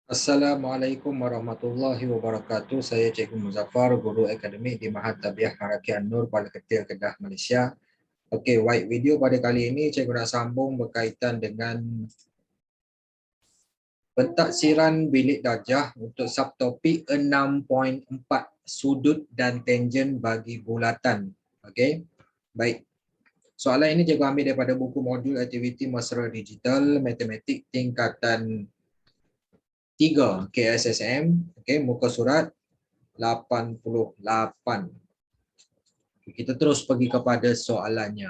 Assalamualaikum warahmatullahi wabarakatuh. Saya Cikgu Muzaffar, Guru Akademik di Mahat Tabiah Haraki An-Nur, Kuala Ketil, Kedah, Malaysia. Okey, wide video pada kali ini Cikgu nak sambung berkaitan dengan pentaksiran bilik darjah untuk subtopik 6.4 sudut dan tangen bagi bulatan. Okey. Baik. Soalan ini cikgu ambil daripada buku modul aktiviti mesra digital matematik tingkatan 3 KSSM, okey, muka surat 88. Kita terus pergi kepada soalannya.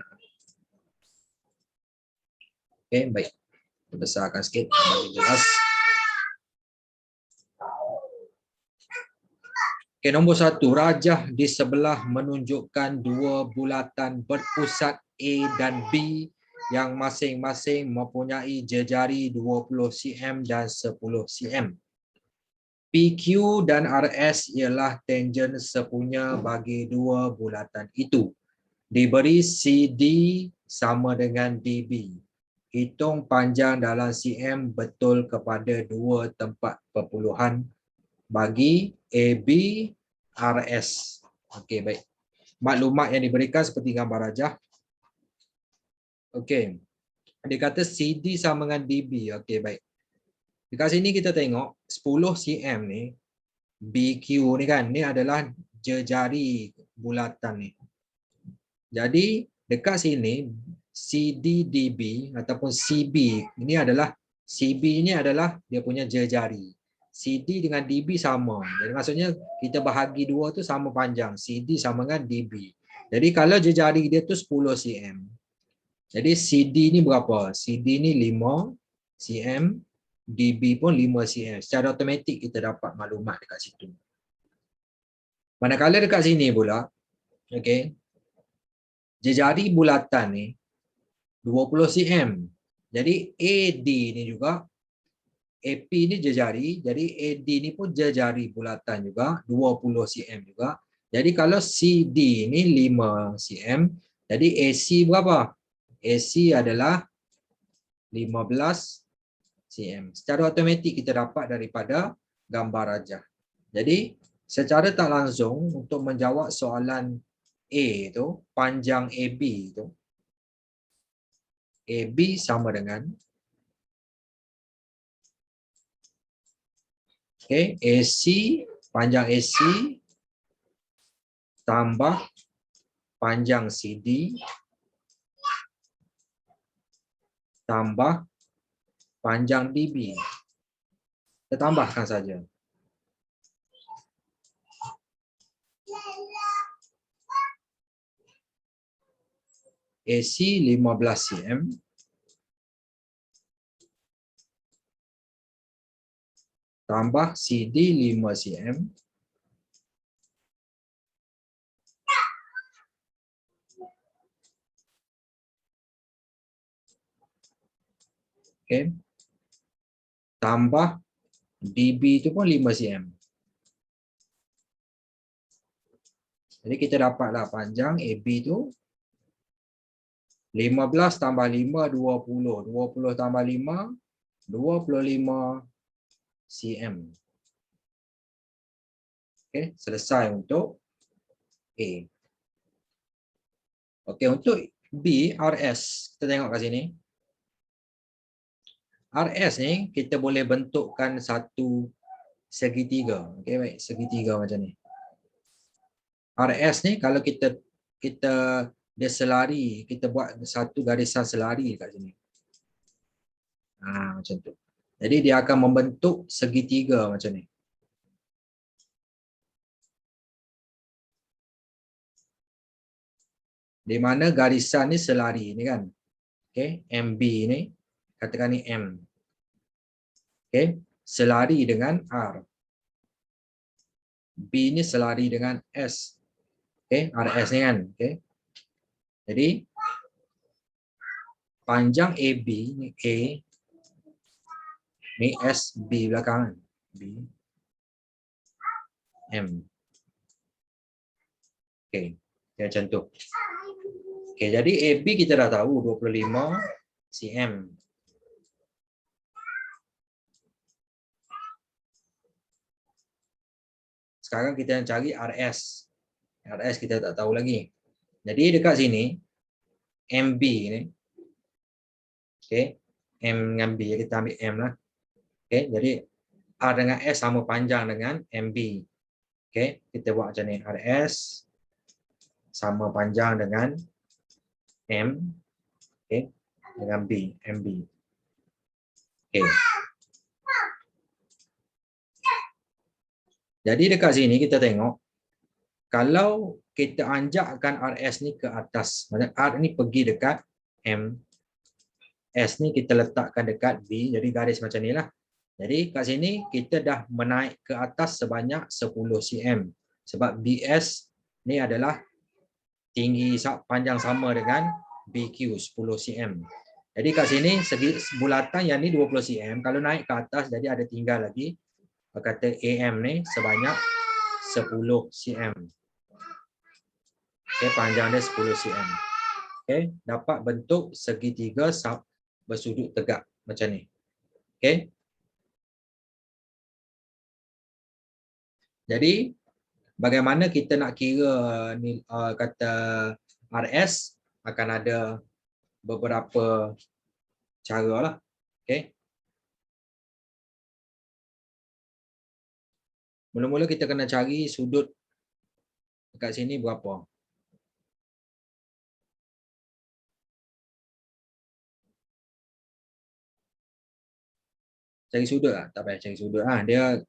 Okey, baik. Kita besarkan sikit bagi jelas. Okey, nombor 1, rajah di sebelah menunjukkan dua bulatan berpusat A dan B yang masing-masing mempunyai jejari 20 cm dan 10 cm. PQ dan RS ialah tangen sepunya bagi dua bulatan itu. Diberi CD sama dengan DB. Hitung panjang dalam cm betul kepada dua tempat perpuluhan bagi AB RS. Okey, baik. Maklumat yang diberikan seperti gambar rajah. Okey. Dia kata CD sama dengan DB. Okey, baik. Dekat sini kita tengok 10 cm ni, BQ ni kan, ni adalah jejari bulatan ni. Jadi dekat sini CDDB ataupun CB ini adalah CB ini adalah dia punya jejari. CD dengan DB sama. Jadi maksudnya kita bahagi dua tu sama panjang. CD sama dengan DB. Jadi kalau jejari dia tu 10 cm. Jadi CD ni berapa? CD ni 5 cm, DB pun 5 cm. Secara automatik kita dapat maklumat dekat situ. Manakala dekat sini pula, okey, jejari bulatan ni 20 cm. Jadi AD ni juga, AP ni jejari, jadi AD ni pun jejari bulatan juga, 20 cm juga. Jadi kalau CD ni 5 cm, jadi AC berapa? AC adalah 15 cm. Secara automatik kita dapat daripada gambar rajah. Jadi secara tak langsung untuk menjawab soalan A tu, panjang AB tu, AB sama dengan AC, panjang AC tambah panjang CD tambah panjang DB. Kita tambahkan saja. AC 15 cm tambah CD 5 cm tambah DB itu pun 5 cm. Jadi kita dapatlah panjang AB itu 15 tambah 5 20. 20 tambah 5 25 cm. Okey, selesai untuk A. Okey, untuk B, RS. Kita tengok kat sini. RS ni kita boleh bentukkan satu segitiga. Okey, baik, segitiga macam ni. RS ni kalau kita dia selari, kita buat satu garisan selari kat sini. Macam tu. Jadi dia akan membentuk segitiga macam ni. Di mana garisan ni selari ni kan. Okey, MB ni katakan ni M. Okey, selari dengan R. B ni selari dengan S. Okey, RS ni kan. Okey. Jadi panjang AB ni A ni S B belakang kan. B M. Okey, macam tu. Okey, jadi AB kita dah tahu 25 cm. Sekarang kita cari RS. RS kita tak tahu lagi. Jadi dekat sini MB ni. Okey. M dengan B, kita ambil M lah. Okey, jadi R dengan S sama panjang dengan MB. Okey, kita buat macam ni. RS sama panjang dengan M, okey, dengan B, MB. Okey. Jadi dekat sini kita tengok kalau kita anjakkan RS ni ke atas, maksudnya R ni pergi dekat M, S ni kita letakkan dekat B, jadi garis macam ni lah. Jadi kat sini kita dah menaik ke atas sebanyak 10 cm. Sebab BS ni adalah tinggi panjang sama dengan BQ 10 cm. Jadi kat sini segi bulatan yang ni 20 cm. Kalau naik ke atas jadi ada tinggal lagi kata AM ni sebanyak 10 cm. Okay, panjang dia 10 cm. Okay, dapat bentuk segitiga bersudut tegak macam ni. Okay. Jadi bagaimana kita nak kira ni kata RS, akan ada beberapa cara lah. Okay. Mula-mula kita kena cari sudut dekat sini berapa. Cari sudut lah, tak payah cari sudut lah. Dia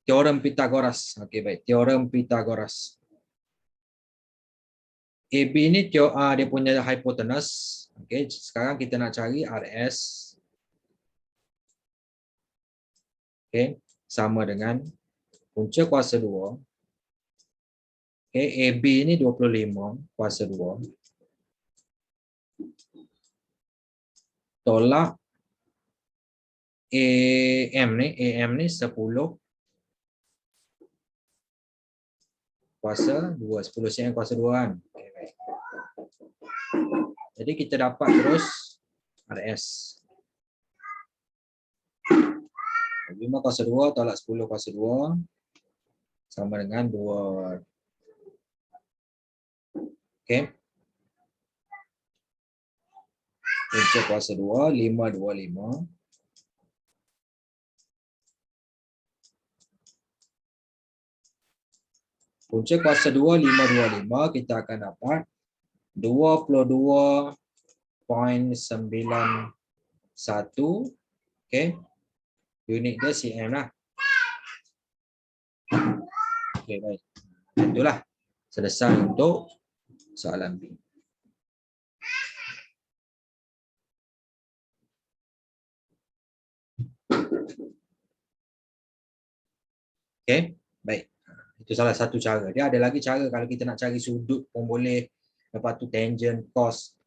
teorem Pythagoras. Okey, baik. Teorem Pythagoras. AB ni dia punya hypotenuse. Okey, sekarang kita nak cari RS. Okey, sama dengan punca kuasa 2. Okey, AB ni 25 kuasa 2. Tolak AM ni 10 kuasa 2, 10 cm kuasa 2 kan. Okay, baik. Jadi kita dapat terus RS. 5 kuasa 2 tolak 10 kuasa 2 sama dengan 2. Okey. Punca kuasa 2, 525. Punca kuasa 2, 525, kita akan dapat 22.91. Okey. Unit dia cm lah. Okey, baik. Itulah selesai untuk soalan B. Okey, baik. Itu salah satu cara. Dia ada lagi cara kalau kita nak cari sudut pun boleh. Lepas tu tangent, cos,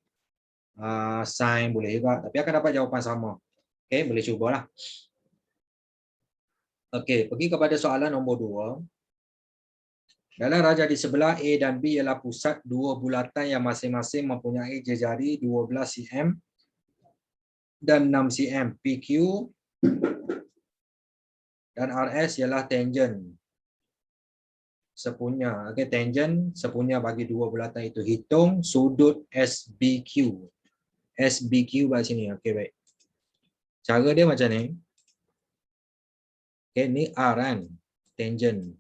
sin boleh juga. Tapi akan dapat jawapan sama. Okey, boleh cubalah. Okey, pergi kepada soalan nombor 2. Dalam raja di sebelah A dan B ialah pusat dua bulatan yang masing-masing mempunyai jari 12 cm dan 6 cm. PQ dan RS ialah tangent sepunya. Okey, tangent sepunya bagi dua bulatan itu. Hitung sudut SBQ. SBQ kat sini. Okey, baik. Cara dia macam ni. Okey, ni R kan, tangent.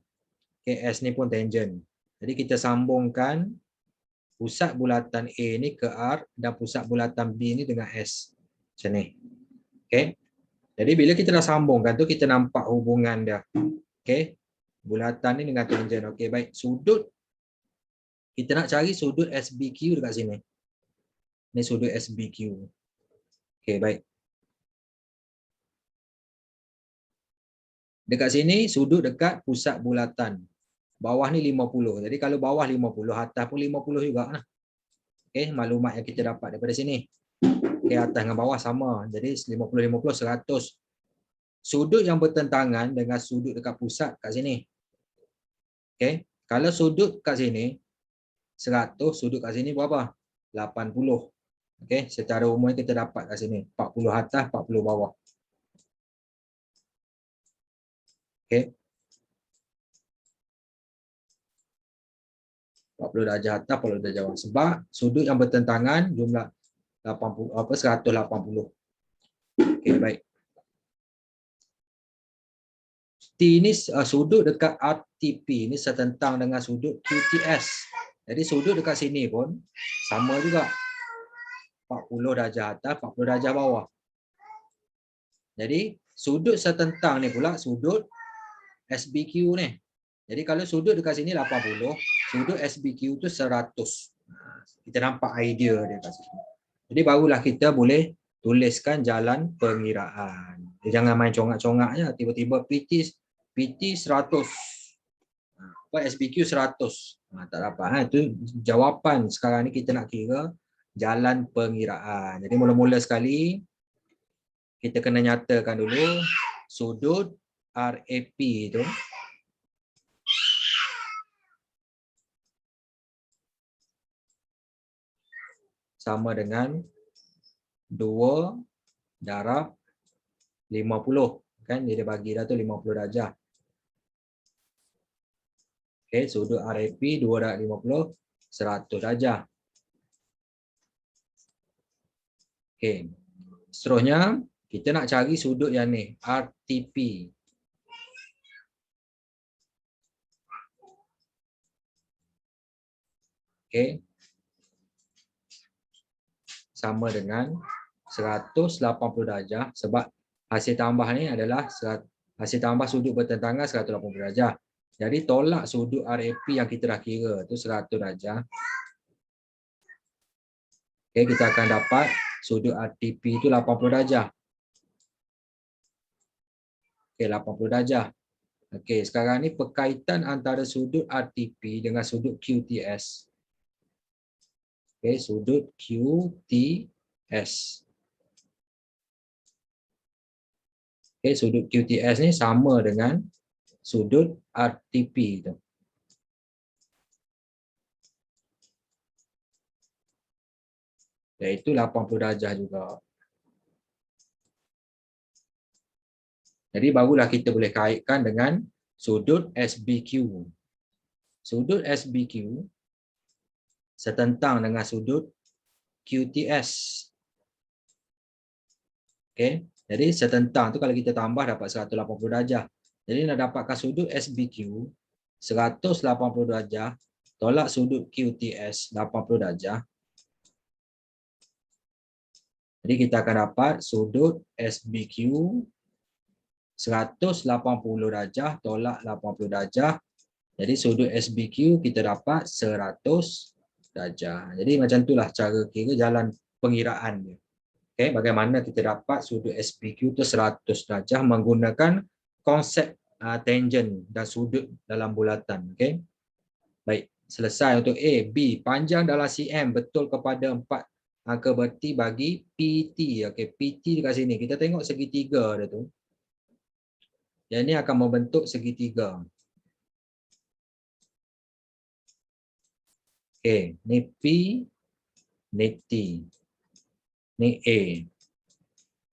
Okey, S ni pun tangent. Jadi kita sambungkan pusat bulatan A ni ke R dan pusat bulatan B ni dengan S. Macam ni. Okey. Jadi bila kita dah sambungkan tu kita nampak hubungan dia. Okey. Bulatan ni dengan tangent. Okey, baik. Sudut kita nak cari sudut SBQ dekat sini. Ni sudut SBQ. Okey, baik. Dekat sini sudut dekat pusat bulatan. Bawah ni 50. Jadi kalau bawah 50, atas pun 50 juga lah. Okey, maklumat yang kita dapat daripada sini. Okey, atas dengan bawah sama. Jadi 50 50 100. Sudut yang bertentangan dengan sudut dekat pusat kat sini. Okey, kalau sudut kat sini 100, sudut kat sini berapa? 80. Okey, secara umum kita dapat kat sini 40 atas, 40 bawah. Okey. 40 darjah atas, 40 darjah bawah. Sebab sudut yang bertentangan jumlah 180. Okey, baik. T ini sudut dekat RTP ini setentang dengan sudut QTS. Jadi sudut dekat sini pun sama juga. 40 darjah atas, 40 darjah bawah. Jadi sudut setentang ni pula sudut SBQ ni. Jadi kalau sudut dekat sini 80, sudut SBQ tu 100. Kita nampak idea dia kat sini. Jadi barulah kita boleh tuliskan jalan pengiraan. Jangan main congak-congaknya tiba-tiba PT 100. Apa SBQ 100. Tak dapat. Itu jawapan sekarang ni kita nak kira jalan pengiraan. Jadi mula-mula sekali kita kena nyatakan dulu sudut RAP tu sama dengan 2 darab 50. Kan dia bagi dah tu 50 darjah. Okey, sudut RAP 2 darab 50, 100 darjah. Okey. Seterusnya, kita nak cari sudut yang ni, RTP. Okey. Sama dengan 180 darjah sebab hasil tambah ni adalah hasil tambah sudut bertentangan 180 darjah. Jadi tolak sudut RAP yang kita dah kira tu 100 darjah. Okey, kita akan dapat sudut RTP tu 80 darjah. Okey, 80 darjah. Okey, sekarang ni perkaitan antara sudut RTP dengan sudut QTS. Okey, sudut QTS. Okey, sudut QTS ni sama dengan sudut RTP tu. Iaitu 80 darjah juga. Jadi barulah kita boleh kaitkan dengan sudut SBQ. Sudut SBQ setentang dengan sudut QTS. Okey, jadi setentang tu kalau kita tambah dapat 180 darjah. Jadi nak dapatkan sudut SBQ 180 darjah tolak sudut QTS 80 darjah. Jadi kita akan dapat sudut SBQ 180 darjah tolak 80 darjah. Jadi sudut SBQ kita dapat 100 darjah. Jadi macam itulah cara kira jalan pengiraan dia. Okey, bagaimana kita dapat sudut SBQ itu 100 darjah menggunakan konsep tangent dan sudut dalam bulatan. Okey. Baik, selesai untuk A. B, panjang dalam cm betul kepada 4 angka berti bagi PT. Okey, PT dekat sini. Kita tengok segitiga dia tu. Yang ini akan membentuk segitiga. Okey, ni P, ni T. Ni A.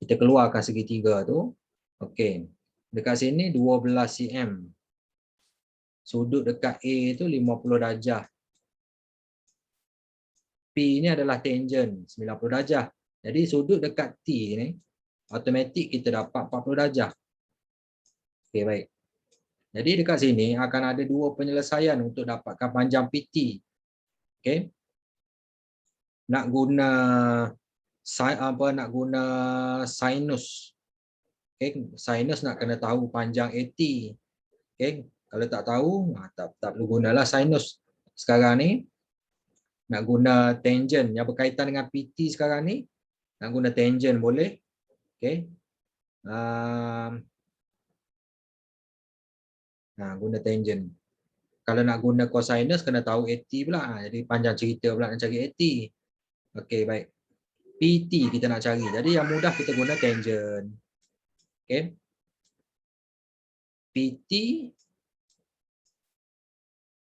Kita keluarkan segitiga tu. Okey. Dekat sini 12 cm. Sudut dekat A tu 50 darjah. P ni adalah tangent 90 darjah. Jadi sudut dekat T ni automatik kita dapat 40 darjah. Okey, baik. Jadi dekat sini akan ada dua penyelesaian untuk dapatkan panjang PT. Okey. Nak guna sinus. Okey, sinus nak kena tahu panjang AT. Okey, kalau tak tahu tak perlu gunalah sinus. Sekarang ni nak guna tangent yang berkaitan dengan PT sekarang ni, nak guna tangent boleh. Okey. Guna tangent. Kalau nak guna cosinus kena tahu AT pula. Jadi panjang cerita pula nak cari AT. Okey, baik. PT kita nak cari. Jadi yang mudah kita guna tangent. Okey. PT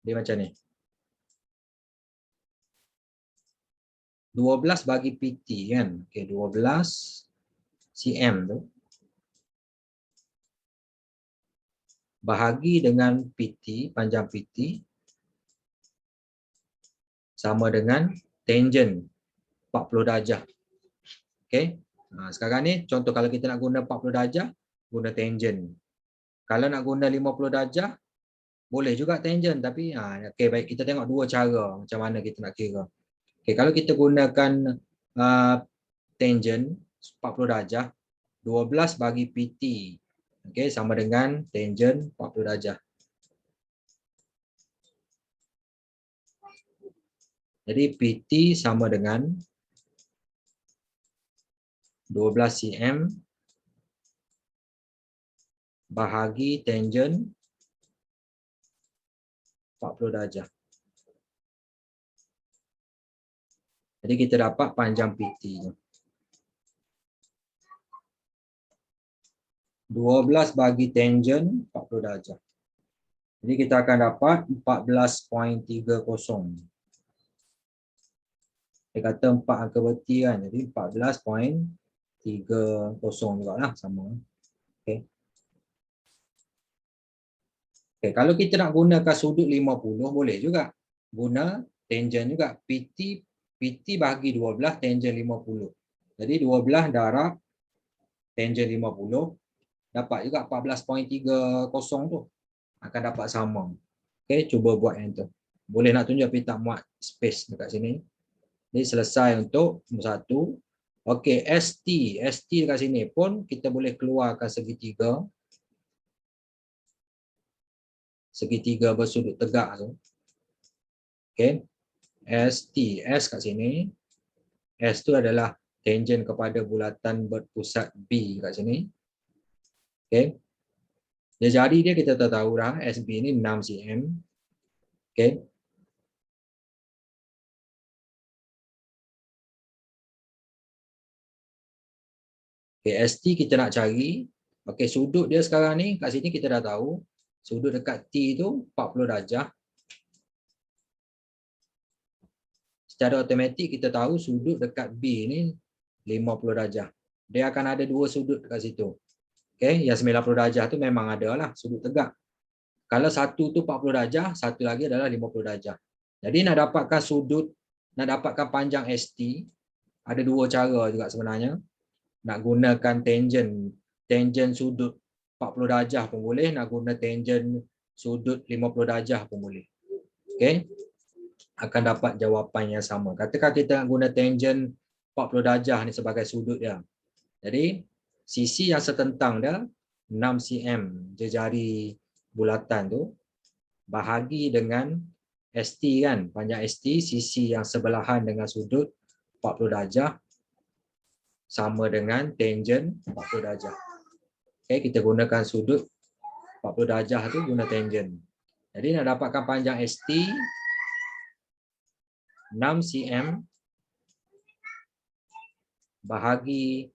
dia macam ni. 12 bagi PT kan. Okey, 12 cm tu bahagi dengan PT, panjang PT sama dengan tangent 40 darjah. Okey. Sekarang ni contoh kalau kita nak guna 40 darjah, guna tangent. Kalau nak guna 50 darjah, boleh juga tangent, tapi okey, baik, kita tengok dua cara macam mana kita nak kira. Okey, kalau kita gunakan tangent 40 darjah, 12 bagi PT, okey, sama dengan tangent 40 darjah. Jadi PT sama dengan 12 cm bahagi tangent 40 darjah. Jadi kita dapat panjang PT. 12 bagi tangent 40 darjah. Jadi kita akan dapat 14.30. Dia kata 4 angka berti kan. Jadi 14.30 juga lah, sama. Okey. Okey, kalau kita nak gunakan sudut 50, boleh juga. Guna tangent juga. PT bagi 12 tangent 50. Jadi 12 darab tangent 50 dapat juga 14.30 tu. Akan dapat sama. Okey, cuba buat yang tu. Boleh nak tunjuk tapi tak muat space dekat sini. Jadi selesai untuk nombor 1. Okey, ST dekat sini pun kita boleh keluarkan segitiga. Segitiga bersudut tegak tu. Okey. ST, S kat sini. S tu adalah tangent kepada bulatan berpusat B kat sini. Okey. Jari dia kita tahu dah, SB ni 6 cm. Okey. Okay, ST kita nak cari. Okey, sudut dia sekarang ni kat sini kita dah tahu. Sudut dekat T tu 40 darjah. Secara automatik kita tahu sudut dekat B ni 50 darjah. Dia akan ada dua sudut dekat situ. Okey, yang 90 darjah tu memang ada lah sudut tegak. Kalau satu tu 40 darjah, satu lagi adalah 50 darjah. Jadi nak dapatkan sudut, nak dapatkan panjang ST, ada dua cara juga sebenarnya. Nak gunakan tangent sudut 40 darjah pun boleh, nak guna tangent sudut 50 darjah pun boleh. Okey. Akan dapat jawapan yang sama. Katakan kita nak guna tangent 40 darjah ni sebagai sudut dia. Jadi sisi yang setentang dia 6 cm jari bulatan tu bahagi dengan ST kan, panjang ST, sisi yang sebelahan dengan sudut 40 darjah sama dengan tangent 40 darjah. Okey, kita gunakan sudut 40 darjah tu guna tangent. Jadi nak dapatkan panjang ST 6 cm bahagi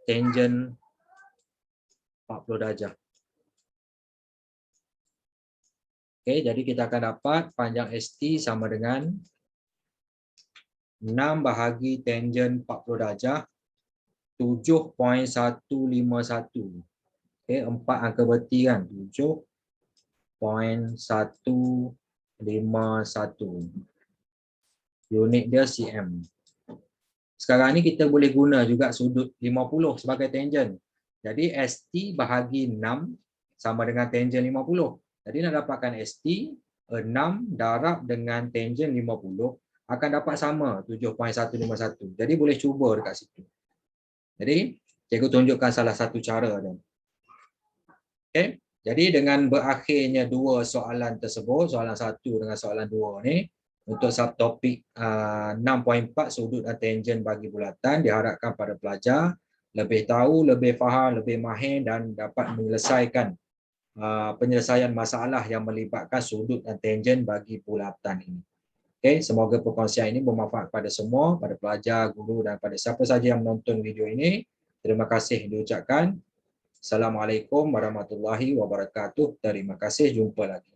tangent 40 darjah. Okey, jadi kita akan dapat panjang ST sama dengan 6 bahagi tangent 40 darjah 7.151. Okey, 4 angka berti kan, 7.151. Unit dia cm. Sekarang ni kita boleh guna juga sudut 50 sebagai tangent. Jadi ST bahagi 6 sama dengan tangent 50. Jadi nak dapatkan ST 6 darab dengan tangent 50 akan dapat sama 7.151. Jadi boleh cuba dekat situ. Jadi cikgu tunjukkan salah satu cara dia. Okey. Jadi dengan berakhirnya dua soalan tersebut, soalan 1 dengan soalan 2 ni, untuk subtopik 6.4 sudut dan tangent bagi bulatan, diharapkan pada pelajar lebih tahu, lebih faham, lebih mahir dan dapat menyelesaikan penyelesaian masalah yang melibatkan sudut dan tangent bagi bulatan ini. Okey, semoga perkongsian ini bermanfaat pada semua, pada pelajar, guru dan pada siapa saja yang menonton video ini. Terima kasih diucapkan. Assalamualaikum warahmatullahi wabarakatuh. Terima kasih, jumpa lagi.